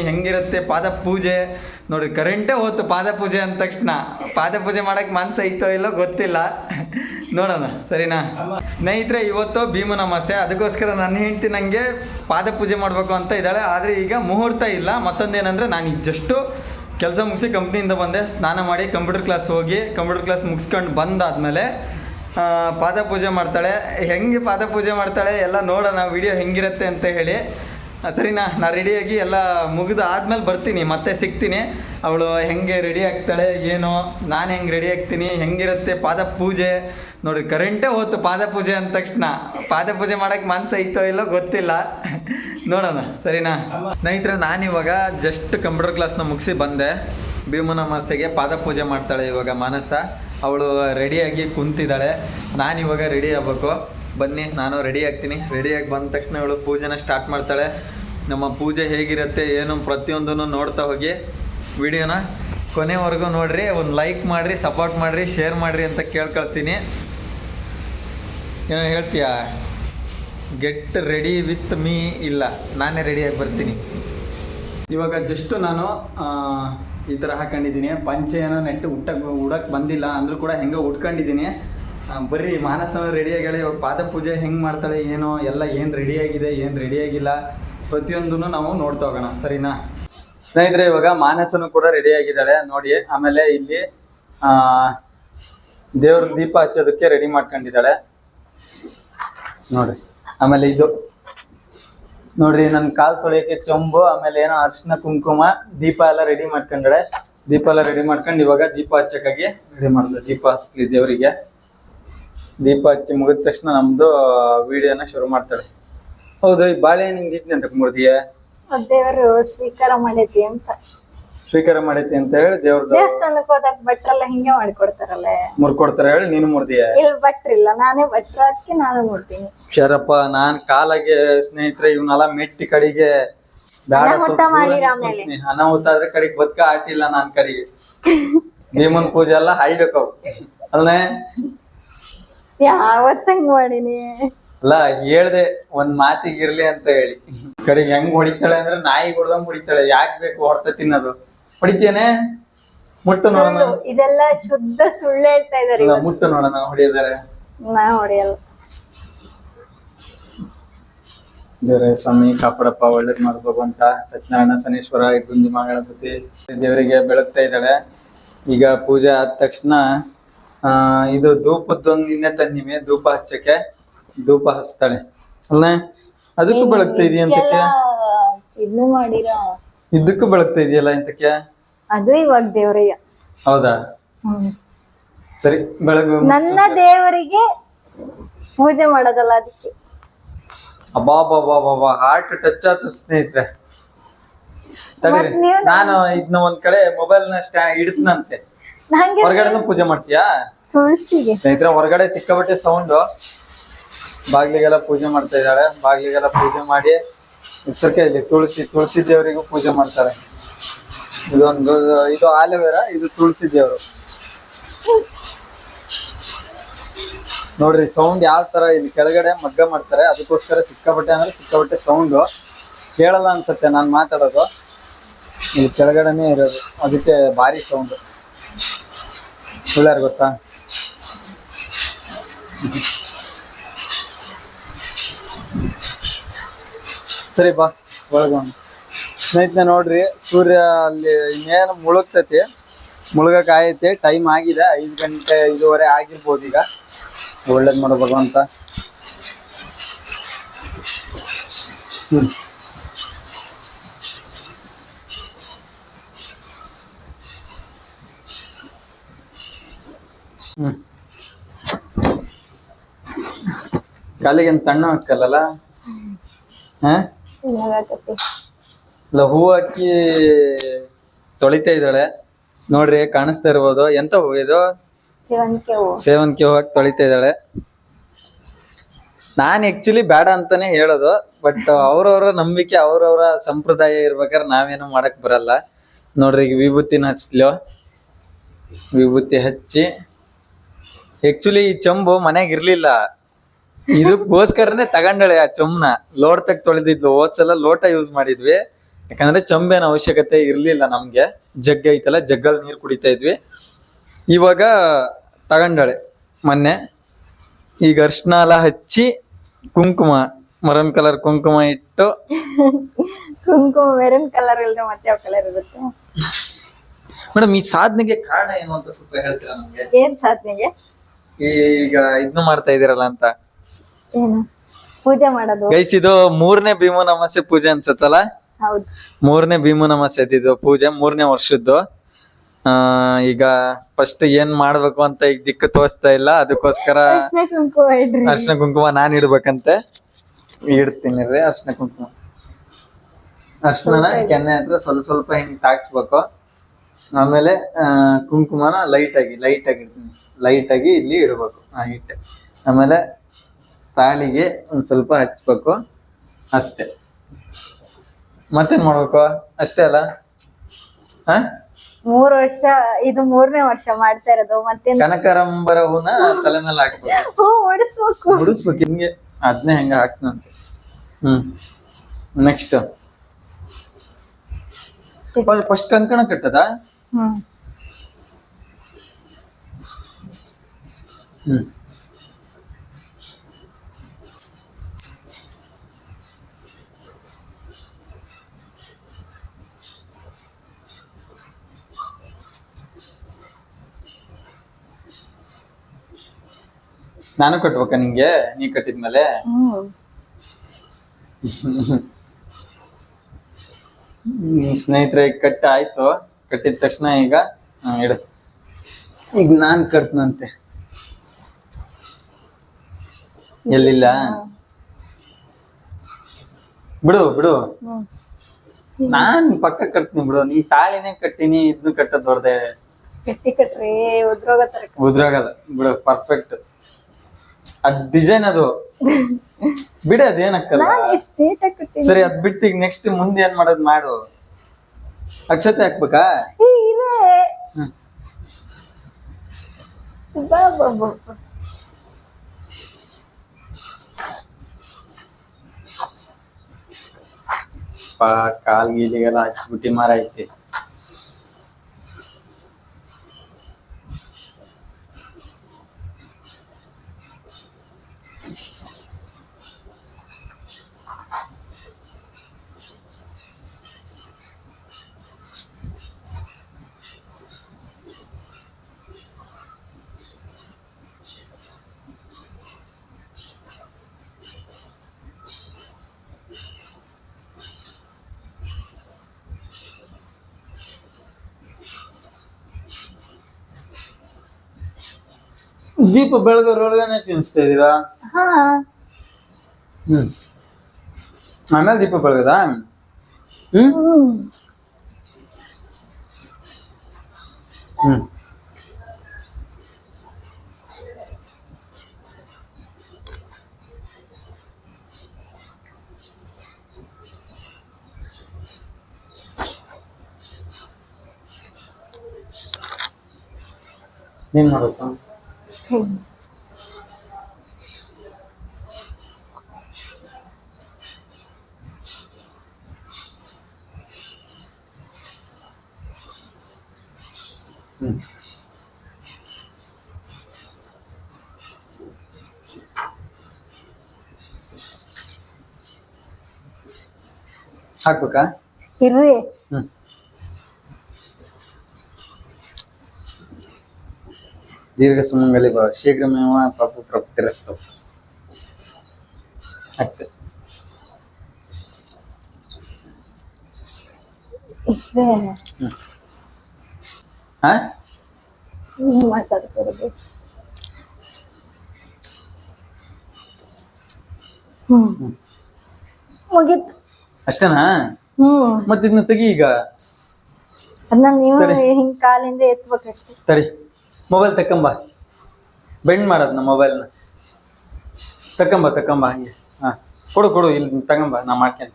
ಹೆಂಗಿರುತ್ತೆ ಪಾದ ಪೂಜೆ ನೋಡಿ. ಕರೆಂಟೇ ಹೋಯ್ತು ಪಾದ ಪೂಜೆ ಅಂದ ತಕ್ಷಣ. ಪಾದ ಪೂಜೆ ಮಾಡಕ್ಕೆ ಮನ್ಸು ಐತೋ ಇಲ್ಲೋ ಗೊತ್ತಿಲ್ಲ, ನೋಡೋಣ ಸರಿನಾ ಸ್ನೇಹಿತರೆ. ಇವತ್ತು ಭೀಮನ ಅಮಾವಾಸ್ಯೆ, ಅದಕ್ಕೋಸ್ಕರ ನನ್ನ ಹೆಂಡತಿ ನನಗೆ ಪಾದ ಪೂಜೆ ಮಾಡಬೇಕು ಅಂತ ಇದ್ದಾಳೆ. ಆದರೆ ಈಗ ಮುಹೂರ್ತ ಇಲ್ಲ. ಮತ್ತೊಂದೇನೆಂದರೆ ನಾನು ಈಗ ಜಸ್ಟು ಕೆಲಸ ಮುಗಿಸಿ ಕಂಪ್ನಿಯಿಂದ ಬಂದೆ, ಸ್ನಾನ ಮಾಡಿ ಕಂಪ್ಯೂಟರ್ ಕ್ಲಾಸ್ ಹೋಗಿ ಕಂಪ್ಯೂಟರ್ ಕ್ಲಾಸ್ ಮುಗಿಸ್ಕೊಂಡು ಬಂದಾದಮೇಲೆ ಪಾದ ಪೂಜೆ ಮಾಡ್ತಾಳೆ. ಹೆಂಗೆ ಪಾದ ಪೂಜೆ ಮಾಡ್ತಾಳೆ ಎಲ್ಲ ನೋಡೋಣ, ವಿಡಿಯೋ ಹೆಂಗಿರುತ್ತೆ ಅಂತ ಹೇಳಿ ಸರಿನಾ. ನಾ ರೆಡಿಯಾಗಿ ಎಲ್ಲ ಮುಗಿದು ಆದಮೇಲೆ ಬರ್ತೀನಿ, ಮತ್ತೆ ಸಿಗ್ತೀನಿ. ಅವಳು ಹೆಂಗೆ ರೆಡಿ ಆಗ್ತಾಳೆ ಏನೋ, ನಾನು ಹೆಂಗೆ ರೆಡಿ ಆಗ್ತೀನಿ, ಹೆಂಗಿರುತ್ತೆ ಪಾದ ಪೂಜೆ ನೋಡಿ. ಕರೆಂಟೇ ಹೋಯ್ತು ಪಾದ ಪೂಜೆ ಅಂದ ತಕ್ಷಣ. ಪಾದ ಪೂಜೆ ಮಾಡೋಕ್ಕೆ ಮನ್ಸು ಐತೋ ಇಲ್ಲೋ ಗೊತ್ತಿಲ್ಲ, ನೋಡೋಣ ಸರಿನಾ ಸ್ನೇಹಿತರೆ. ನಾನಿವಾಗ ಜಸ್ಟ್ ಕಂಪ್ಯೂಟರ್ ಕ್ಲಾಸ್ನ ಮುಗಿಸಿ ಬಂದೆ. ಭೀಮನ ಅಮಾವಾಸ್ಯೆಗೆ ಪಾದ ಪೂಜೆ ಮಾಡ್ತಾಳೆ ಇವಾಗ ಮಾನಸ. ಅವಳು ರೆಡಿಯಾಗಿ ಕುಂತಿದ್ದಾಳೆ, ನಾನಿವಾಗ ರೆಡಿ ಆಗಬೇಕು. ಬನ್ನಿ ನಾನು ರೆಡಿ ಆಗ್ತೀನಿ. ರೆಡಿಯಾಗಿ ಬಂದ ತಕ್ಷಣ ಇವಳು ಪೂಜೆನ ಸ್ಟಾರ್ಟ್ ಮಾಡ್ತಾಳೆ. ನಮ್ಮ ಪೂಜೆ ಹೇಗಿರುತ್ತೆ ಏನು ಪ್ರತಿಯೊಂದನ್ನು ನೋಡ್ತಾ ಹೋಗಿ. ವಿಡಿಯೋನ ಕೊನೆವರೆಗೂ ನೋಡಿರಿ, ಒಂದು ಲೈಕ್ ಮಾಡಿರಿ, ಸಪೋರ್ಟ್ ಮಾಡಿರಿ, ಶೇರ್ ಮಾಡಿರಿ ಅಂತ ಕೇಳ್ಕೊಳ್ತೀನಿ. ಏನೋ ಹೇಳ್ತೀಯಾ? Get ready with me. ಇಲ್ಲ, ನಾನೇ ರೆಡಿಯಾಗಿ ಬರ್ತೀನಿ. ಇವಾಗ ಜಸ್ಟು ನಾನು ಈ ಥರ ಹಾಕೊಂಡಿದ್ದೀನಿ. ಪಂಚೆ ಏನೋ ನೆಟ್ಟು ಉಡಕ್ಕೆ ಬಂದಿಲ್ಲ ಅಂದರೂ ಕೂಡ ಹೆಂಗೋ ಉಟ್ಕೊಂಡಿದ್ದೀನಿ. ಬರ್ರಿ ಮಾನಸ ರೆಡಿಯಾಗಿ ಇವಾಗ ಪಾದ ಪೂಜೆ ಹೆಂಗೆ ಮಾಡ್ತಾಳೆ ಏನೋ ಎಲ್ಲ, ಏನು ರೆಡಿಯಾಗಿದೆ ಏನು ರೆಡಿಯಾಗಿಲ್ಲ ಪ್ರತಿಯೊಂದನ್ನು ನಾವು ನೋಡ್ತಾ ಹೋಗೋಣ ಸರಿನಾ ಸ್ನೇಹಿತರೆ. ಇವಾಗ ಮಾನಸನು ಕೂಡ ರೆಡಿಯಾಗಿದ್ದಾಳೆ ನೋಡಿ. ಆಮೇಲೆ ಇಲ್ಲಿ ದೇವ್ರ ದೀಪ ಹಚ್ಚೋದಕ್ಕೆ ರೆಡಿ ಮಾಡ್ಕೊಂಡಿದ್ದಾಳೆ ನೋಡ್ರಿ. ಆಮೇಲೆ ಇದು ನೋಡ್ರಿ, ನನ್ನ ಕಾಲು ತೊಳೆಯೋಕ್ಕೆ ಚೊಂಬು, ಆಮೇಲೆ ಏನೋ ಅರಿಶಿನ ಕುಂಕುಮ, ದೀಪ ಎಲ್ಲ ರೆಡಿ ಮಾಡ್ಕೊಂಡಾಳೆ. ದೀಪ ಎಲ್ಲ ರೆಡಿ ಮಾಡ್ಕೊಂಡು ಇವಾಗ ದೀಪ ಹಚ್ಚಕ್ಕಾಗಿ ರೆಡಿ ಮಾಡಿದೆ. ದೀಪ ಹಚ್ಲಿ ದೇವರಿಗೆ. ದೀಪ ಹಚ್ಚಿ ಮುಗಿದ ತಕ್ಷಣ ನಮ್ದು ವಿಡಿಯೋನ ಶುರು ಮಾಡ್ತಾಳೆ. ಹೌದು, ಈ ಬಾಳೆಹಣ್ಣಿಂದ ಇದ್ನಿ ಅಂತ ಮುರಿದಿಯ ದೇವರು ಸ್ವೀಕಾರ ಮಾಡೈತಿ ಅಂತ. ಸ್ವೀಕಾರ ಮಾಡೈತಿ ಅಂತ ಹೇಳಿ ದೇವ್ರದ್ದು ದೇವಸ್ಥಾನಕ್ಕೆ ಹೋದಾಗ ಭಟ್ರೆಲ್ಲ ಹಿಂಗೆ ಮಾಡಿಕೊಡ್ತಾರಲ್ಲ, ಮುರ್ಕೊಡ್ತಾರ ಹೇಳಿ ನೀನು ಮುರಿದಿಯ? ಇಲ್ಲಿ ಭಟ್ರಿಲ್ಲ, ನಾನೇ ಭಟ್ರ ಅದಕ್ಕೆ ನಾನು ಮುರ್ತೀನಿ. ಶರಪ್ಪ, ನಾನ್ ಕಾಲಾಗೆ ಸ್ನೇಹಿತರೆ ಇವನ್ನೆಲ್ಲ ಮೆಟ್ಟಿ ಕಡೆಗೆ ಅನಾಹುತ ಮಾಡಿರ ಆಮೇಲೆ. ಅನಾಹುತ ಆದ್ರೆ ಕಡೆಗೆ ಬದುಕ ಆಟಿಲ್ಲ ನಾನ್ ಕಡೆಗೆ. ಭೀಮನ್ ಪೂಜೆ ಎಲ್ಲ ಹಾಯ್ಡಕವು ಅಲ್ಲೇ ಯಾವತ್ತಂಗ್ ಮಾಡಿನಿ ಅಲ್ಲ. ಹೇಳ್ದೆ ಒಂದ್ ಮಾತಿಗಿರ್ಲಿ ಅಂತ ಹೇಳಿ. ಕಡೆಗೆ ಹೆಂಗ್ ಹೊಡಿತಾಳೆ ಅಂದ್ರೆ ನಾಯಿ ಹೊಡ್ದಂಗ್ ಹೊಡಿತಾಳೆ. ಯಾಕೆ ಬೇಕು ಹೊಡ್ತ ತಿನ್ನೋದು? ಹೊಡಿತೇನೆ, ಮುಟ್ಟು ನೋಡೋಣ. ಇದೆಲ್ಲ ಶುದ್ಧ ಸುಳ್ಳು ಹೇಳ್ತಾ ಇದಾರೆ. ಮುಟ್ಟು ನೋಡೋಣ ಹೊಡಿಯೋದಾರೆ. ನಾ ಹೊಡಿಯಲ್ಲ. ದೇವರೇ ಸ್ವಾಮಿ ಕಾಪಾಡಪ್ಪ, ಒಳ್ಳೇದ್ ಮಾಡ್ಬೇಕು ಅಂತ. ಸತ್ಯನಾರಾಯಣ, ಶನೇಶ್ವರ, ಗುಂಜಿ ಮಹಾಗಣಪತಿ ದೇವರಿಗೆ ಬೆಳಗ್ತಾ ಇದ್ದಾಳೆ. ಈಗ ಪೂಜೆ ಆದ ತಕ್ಷಣ ಇದು ಧೂಪದ್ದೊಂದು ನಿನ್ನೆ ತಂದಿವೆ, ಧೂಪ ಹಚ್ಚಕ್ಕೆ. ಧೂಪ ಹಚ್ತಾಳೆ ಅಲ್ಲ. ಅದಕ್ಕೂ ಬೆಳಗ್ತಾ ಇದೆಯಂತಕ್ಕೆ? ಇದ್ನು ಮಾಡಿರ ಇದಕ್ಕೂ ಬೆಳಗ್ತಾ ಇದೆಯಲ್ಲ ಇಂತಕ್ಕೆ? ಅದು ಇವಾಗ ದೇವರಿಗೆ. ಹೌದಾ? ಸರಿ, ಬೆಳಗ್ಗೆ ನನ್ನ ದೇವರಿಗೆ ಪೂಜೆ ಮಾಡೋದಲ್ಲ ಅದಕ್ಕೆ. ಅಬ್ಬಾ, ಹಾರ್ಟ್ ಟಚ್ ಆಯ್ತು ಸ್ನೇಹಿತರೆ. ತಡೀರಿ, ನಾನು ಇದನ್ನ ಒಂದ್ ಕಡೆ ಮೊಬೈಲ್ ನ ಇಡ್ತನಂತೆ. ಹೊರಗಡೆ ಪೂಜೆ ಮಾಡ್ತೀಯಾ? ತುಳಸಿಗೆ ಸ್ನೇಹಿತರೆ ಹೊರಗಡೆ ಸಿಕ್ಕಾಬಟ್ಟೆ ಸೌಂಡ್. ಬಾಗ್ಲಿಗೆಲ್ಲ ಪೂಜೆ ಮಾಡ್ತಾ ಇದ್ದಾಳೆ. ಬಾಗ್ಲಿಗೆಲ್ಲ ಪೂಜೆ ಮಾಡಿ ಹೆಸರಿಗೆ ಇಲ್ಲಿ ತುಳಸಿ ದೇವರಿಗೂ ಪೂಜೆ ಮಾಡ್ತಾರೆ. ಇದು ಆಲೋವೆರಾ, ಇದು ತುಳಸಿ ದೇವರು. ನೋಡ್ರಿ ಸೌಂಡ್ ಯಾವ ತರ. ಇಲ್ಲಿ ಕೆಳಗಡೆ ಮಗ್ಗ ಮಾಡ್ತಾರೆ, ಅದಕ್ಕೋಸ್ಕರ ಸಿಕ್ಕಾಬಟ್ಟೆ ಅಂದ್ರೆ ಸಿಕ್ಕಾಬಟ್ಟೆ ಸೌಂಡು ಕೇಳಲ್ಲ ಅನ್ಸತ್ತೆ ನಾನು ಮಾತಾಡೋದು. ಇಲ್ಲಿ ಕೆಳಗಡೆನೆ ಇರೋದು, ಅದಕ್ಕೆ ಭಾರಿ ಸೌಂಡ್. ಸುಳ್ಳ್ಯಾರು ಗೊತ್ತಾ? ಸರಿ ಬಾ ಒಳಗ. ಸ್ನೇಹಿತರೆ ನೋಡ್ರಿ, ಸೂರ್ಯ ಅಲ್ಲಿ ಇನ್ನೇನು ಮುಳುಗ್ತೈತಿ, ಮುಳುಗಕ್ಕೆ ಆಗೈತಿ. ಟೈಮ್ ಆಗಿದೆ 5 ಗಂಟೆ 5:15 ಆಗಿರ್ಬೋದು. ಈಗ ಒಳ್ಳೇದ್ ಮಾಡೋ ಭಗವಂತ. ಕಾಲಿಗೆ ತಣ್ಣ ಹಾಕಲ್ಲ. ಇಲ್ಲ, ಹೂ ಹಾಕಿ ತೊಳಿತಾ ಇದ್ದಾಳೆ ನೋಡ್ರಿ, ಕಾಣಿಸ್ತಾ ಇರ್ಬೋದು. ಎಂತ ಹೂ ಇದು? ಸೇವಂತಿಗೆ ಹೂ ಹಾಕಿ ತೊಳಿತಾ ಇದ್ದಾಳೆ. ನಾನ್ ಆಕ್ಚುಲಿ ಬೇಡ ಅಂತಾನೆ ಹೇಳೋದು, ಬಟ್ ಅವ್ರವ್ರ ನಂಬಿಕೆ, ಅವ್ರವ್ರ ಸಂಪ್ರದಾಯ ಇರ್ಬೇಕಾದ್ರೆ ನಾವೇನು ಮಾಡಕ್ ಬರಲ್ಲ. ನೋಡ್ರಿ, ಈಗ ವಿಭೂತಿನ ಹಚ್ಲೋ. ವಿಭೂತಿ ಹಚ್ಚಿ, ಆಕ್ಚುಲಿ ಈ ಚಂಬು ಮನ್ಯಾಗ ಇರ್ಲಿಲ್ಲ, ಇದಕ್ಕೋಸ್ಕರನೇ ತಗೊಂಡಳೆ ಆ ಚೊಂಬ್ನ. ಲೋಟ ತಗ ತೊಳೆದಿದ್ಲು. ಹೋದ್ಸಲ ಲೋಟ ಯೂಸ್ ಮಾಡಿದ್ವಿ, ಯಾಕಂದ್ರೆ ಚಂಬೇನ ಅವಶ್ಯಕತೆ ಇರ್ಲಿಲ್ಲ ನಮ್ಗೆ. ಜಗ್ ಐತಲ್ಲ, ಜಗ್ಗಲ್ಲಿ ನೀರು ಕುಡಿತಾ ಇದ್ವಿ. ಇವಾಗ ತಗೊಂಡಾಳೆ ಮೊನ್ನೆ. ಈಗ ಅರ್ಶಿನ ಎಲ್ಲ ಹಚ್ಚಿ ಕುಂಕುಮ, ಮರನ್ ಕಲರ್ ಕುಂಕುಮ ಇಟ್ಟು. ಕುಂಕುಮ ಮೆರೂನ್ ಕಲರ್ ಇಲ್ದ್ರೆ ಮತ್ತೆ ಯಾವ ಕಲರ್ ಇರುತ್ತೆ? ಮೇಡಮ್, ಈ ಸಾಧನೆಗೆ ಕಾರಣ ಏನು ಅಂತ ಸ್ವಲ್ಪ ಹೇಳ್ತೀರಾ ನಮ್ಗೆ? ಏನ್ ಸಾಧನೆಗೆ? ಈಗ ಇದನ್ನು ಮಾಡ್ತಾ ಇದೀರಲ್ಲ ಅಂತ. ಏನು ಪೂಜೆ ಮಾಡೋದು? ಗೈಸ್, ಇದು 3ನೇ ಭೀಮನ ಅಮಾವಾಸ್ಯೆ ಪೂಜೆ ಅನ್ಸತ್ತಲ್ಲ. ಹೌದು, 3ನೇ ಭೀಮನ ಅಮಾವಾಸ್ಯೆ ಇದು ಪೂಜೆ, 3ನೇ ವರ್ಷದ್ದು. ಈಗ ಫಸ್ಟ್ ಏನ್ ಮಾಡ್ಬೇಕು ಅಂತ ಈಗ ದಿಕ್ಕು ತೋರಿಸ್ತಾ ಇಲ್ಲ, ಅದಕ್ಕೋಸ್ಕರ ಅರ್ಶಿನ ಕುಂಕುಮ ಇಡ್ರಿ. ಅರ್ಶಿನ ಕುಂಕುಮ ನಾನ್ ಇಡ್ಬೇಕಂತೆ. ಇಡ್ತೀನಿ ರೀ ಅರ್ಶಿನ ಕುಂಕುಮ. ಅರ್ಶಿನ ಕೆನ್ನೆ ಹತ್ರ ಸ್ವಲ್ಪ ಸ್ವಲ್ಪ ಹಿಂಗ್ ತಾಕ್ಸ್ಬೇಕು. ಆಮೇಲೆ ಕುಂಕುಮನ ಲೈಟ್ ಆಗಿ ಇಡ್ತೀನಿ. ಲೈಟ್ ಆಗಿ ಇಲ್ಲಿ ಇಡ್ಬೇಕು. ಇಟ್ಟೆ ಆಮೇಲೆ ತಾಳಿಗೆ ಒಂದ್ ಸ್ವಲ್ಪ ಹಚ್ಬೇಕು, ಅಷ್ಟೇ. ಮತ್ತೇನ್ ಮಾಡ್ಬೇಕು? ಅಷ್ಟೇ ಅಲ್ಲ? 3 ವರ್ಷ, ಇದು 3ನೇ ವರ್ಷ ಮಾಡ್ತಾ ಇರೋದು. ಮತ್ತೇನ್ ಕನಕರಂಬರ ಹೂನ ತಲೆ ಮೇಲೆ ಹಾಕ್ಬೇಕು. ಹೂ ಹೊಡಿಸ್ಬೇಕು. ಬಿಡಿಸ್ಬೇಕು ಹಿಂಗೆ, ಅದನ್ನೇ ಹೆಂಗ ಹಾಕ್ತಂತೆ. ನೆಕ್ಸ್ಟ್ ಫಸ್ಟ್ ಕಂಕಣ ಕಟ್ಟದ. ನಾನು ಕಟ್ಬೇಕಾ ನಿಂಗೆ? ನೀ ಕಟ್ಟಿದ್ಮೇಲೆ ಸ್ನೇಹಿತರೆ, ಈಗ ಆಯ್ತು. ಕಟ್ಟಿದ ತಕ್ಷಣ ಈಗ ಇಡು. ಈಗ ನಾನ್ ಕಟ್ತನಂತೆ. ಎಲ್ಲಿಲ್ಲ, ಬಿಡು. ನಾನ್ ಪಕ್ಕ ಕಟ್ತೀನಿ ಬಿಡು. ನೀನ್ ತಾಳಿನೇ ಕಟ್ಟಿನಿ, ಇದನ್ನು ಕಟ್ಟದ್ ದೊಡ್ಡದೆ. ಗಟ್ಟಿ ಕಟ್ರಿ, ಉದ್ರೋಗಲ್ಲ ಬಿಡು. ಪರ್ಫೆಕ್ಟ್. ಅದ್ ಡಿಸೈನ್ ಅದು ಬಿಡ, ಅದೇನಕ್ಕಲ್ಲ. ಸರಿ, ಅದ್ ಬಿಟ್ಟು ಈಗ ನೆಕ್ಸ್ಟ್ ಮುಂದೆ ಏನ್ ಮಾಡೋದ್ ಮಾಡು. ಅಕ್ಷತೆ ಹಾಕ್ಬೇಕಾ? ಕಾಲ್ ಗೀಲಿಗೆಲ್ಲ ಹಚ್ಬಿಟ್ಟಿ ಮಾರ ಐತಿ. ದೀಪ ಬೆಳಗೋರೊಳಗನೆ ತಿನ್ಸ್ತಾ ಇದೀರಾ? ಆಮೇಲೆ ದೀಪ ಬೆಳಗದ. ಏನ್ ಮಾಡ್ಬೇಕು? ಹಾಕ್ಬೇಕಾ? ಇರ್ರಿ. ದೀರ್ಘ ಸುಮಂಗಲಿ ಭವ, ಶೀಘ್ರಮೇವ ಪಾಪು ಪ್ರಪ್ತಿರಸ್ತು. ಆಗ್ತದೆ. ಮಾತಾಡ್ತಿರೋದು ಮುಗೀತು. ಅಷ್ಟೇನಾ? ಮತ್ತೆ ಇದನ್ನ ತೆಗಿ ಈಗ. ಅದನ್ನ ನೀವು ಹಿಂಗ್ ಕಾಲಿಂದ ಎತ್ಬೇಕಷ್ಟೇ. ತಡಿ, ಮೊಬೈಲ್ ತಕ್ಕಂಬ. ಬೆಂಡ್ ಮಾಡೋದ್ನ ಮೊಬೈಲ್ನ ತಕ್ಕಂಬ ಹಂಗೆ. ಕೊಡು ಇಲ್ಲಿ ತಗೊಂಬ, ನಾ ಮಾಡ್ತೇನೆ.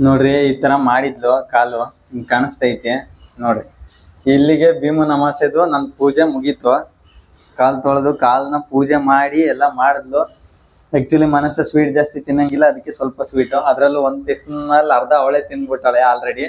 ನೋಡ್ರಿ, ಈ ತರ ಮಾಡಿದ್ಲು ಕಾಲು, ಹಿಂಗ್ ಕಾಣಿಸ್ತೈತೆ ನೋಡ್ರಿ. ಇಲ್ಲಿಗೆ ಭೀಮನ ಅಮಾವಾಸ್ಯೆದು ನನ್ ಪೂಜೆ ಮುಗೀತು. ಕಾಲ್ ತೊಳೆದು ಕಾಲ್ನ ಪೂಜೆ ಮಾಡಿ ಎಲ್ಲ ಮಾಡಿದ್ಲು. ಆಕ್ಚುಲಿ ಮನಸ್ಸು ಸ್ವೀಟ್ ಜಾಸ್ತಿ ತಿನ್ನಂಗಿಲ್ಲ, ಅದಕ್ಕೆ ಸ್ವಲ್ಪ ಸ್ವೀಟು. ಅದರಲ್ಲೂ ಒಂದು ಟೀಸ್ಪೂನ್ ಮೇಲೆ ಅರ್ಧ ಅವಳೆ ತಿಂದ್ಬಿಟ್ಟಾಳೆ ಆಲ್ರೆಡಿ.